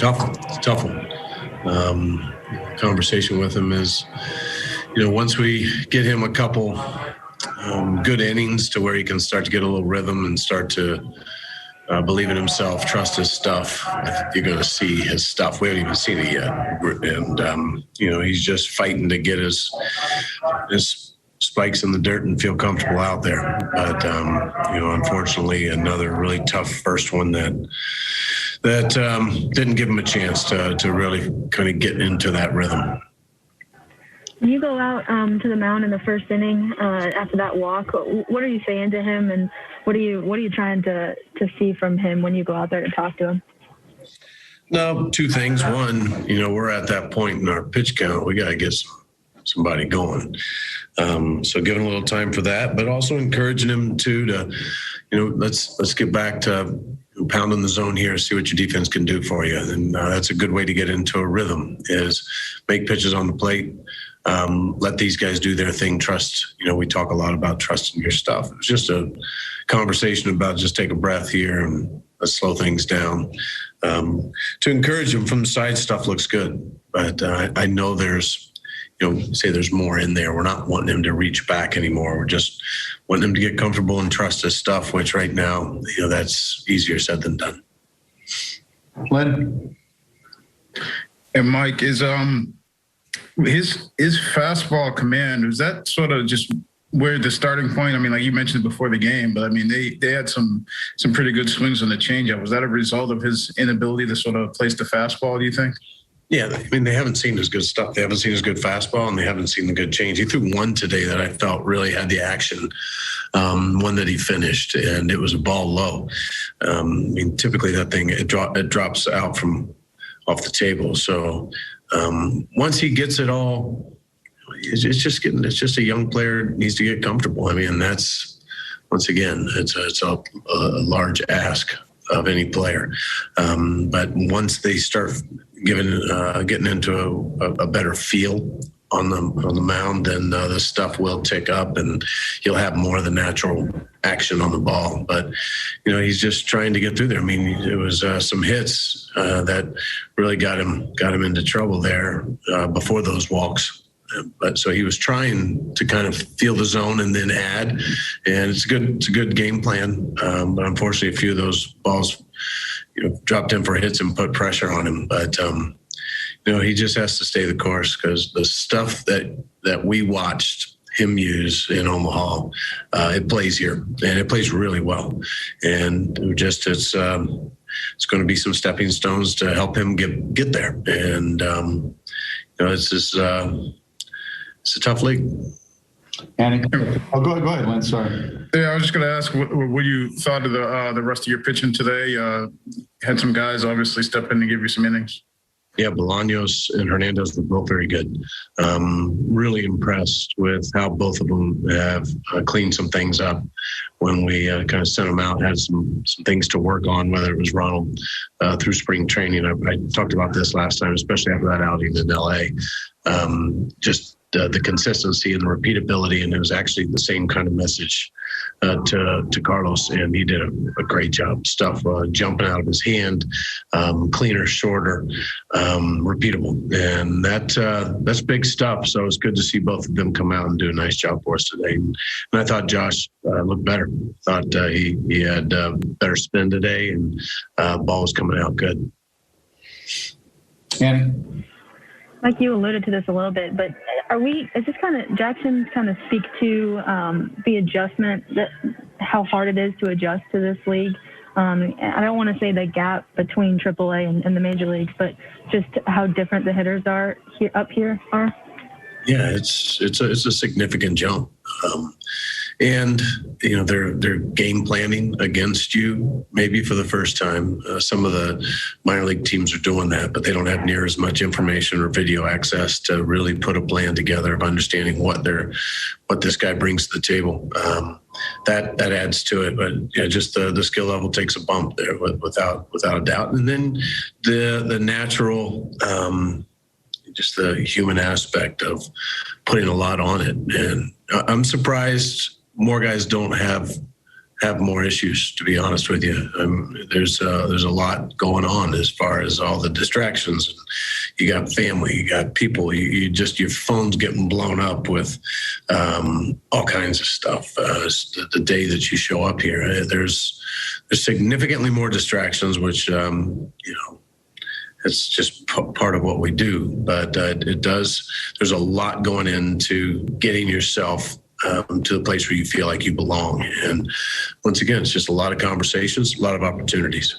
It's a tough one. Conversation with him is, once we get him a couple good innings to where he can start to get a little rhythm and start to believe in himself, trust his stuff, I think you're going to see his stuff. We haven't even seen it yet. And, he's just fighting to get his spikes in the dirt and feel comfortable out there. But, unfortunately, another really tough first one that didn't give him a chance to really kind of get into that rhythm. When you go out to the mound in the first inning after that walk, what are you saying to him, and what are you trying to see from him when you go out there to talk to him? No, two things. One, we're at that point in our pitch count. We got to get somebody going. So giving a little time for that, but also encouraging him to let's get back to pounding the zone here, see what your defense can do for you. And that's a good way to get into a rhythm, is make pitches on the plate. Let these guys do their thing. Trust, we talk a lot about trusting your stuff. It's just a conversation about just take a breath here and let's slow things down. To encourage them from the side, stuff looks good. But I know there's more in there. We're not wanting him to reach back anymore. We're just wanting him to get comfortable and trust his stuff, which right now, that's easier said than done. Len? And Mike, is his fastball command, is that sort of just where the starting point? I mean, like you mentioned before the game, but I mean, they had some pretty good swings on the changeup. Was that a result of his inability to sort of place the fastball, do you think? Yeah, I mean, they haven't seen his good stuff. They haven't seen his good fastball, and they haven't seen the good change. He threw one today that I felt really had the action, one that he finished, and it was a ball low. I mean, typically that thing, it drops out from off the table. So once he gets it all, it's just a young player needs to get comfortable. I mean, that's, once again, it's a large ask of any player. But once they start getting into a better feel on the mound, then the stuff will tick up and you'll have more of the natural action on the ball. But, he's just trying to get through there. I mean, it was some hits that really got him into trouble there before those walks. But so he was trying to kind of feel the zone and then add, and it's a good game plan. But unfortunately, a few of those balls, dropped in for hits and put pressure on him. But he just has to stay the course, because the stuff that we watched him use in Omaha, it plays here, and it plays really well. And it's going to be some stepping stones to help him get there. And it's a tough league. Annie? Oh, go ahead, Lynn. Sorry. Yeah, I was just going to ask what you thought of the rest of your pitching today. Had some guys obviously step in and give you some innings. Yeah, Bolaños and Hernandez were both very good. Really impressed with how both of them have cleaned some things up when we kind of sent them out, had some things to work on, whether it was Ronald through spring training. I talked about this last time, especially after that outing in L.A. Just the consistency and the repeatability, and it was actually the same kind of message to Carlos, and he did a great job. Stuff jumping out of his hand, cleaner, shorter, repeatable, and that's big stuff. So it's good to see both of them come out and do a nice job for us today. And I thought Josh looked better. Thought he had better spin today, and ball was coming out good. Annie? Like you alluded to this a little bit, but is this kind of, Jackson kind of speak to the adjustment, how hard it is to adjust to this league? I don't want to say the gap between AAA and the major leagues, but just how different the hitters are up here are. Yeah, it's a significant jump. And, they're game planning against you maybe for the first time. Some of the minor league teams are doing that, but they don't have near as much information or video access to really put a plan together of understanding what this guy brings to the table. That adds to it, but just the skill level takes a bump there without a doubt. And then the natural, just the human aspect of putting a lot on it. And I'm surprised more guys don't have have more issues, to be honest with you. There's a lot going on as far as all the distractions. You got family, you got people, you just, your phone's getting blown up with all kinds of stuff. The day that you show up here, there's significantly more distractions, which, it's just part of what we do. But there's a lot going into getting yourself to the place where you feel like you belong. And once again, it's just a lot of conversations, a lot of opportunities.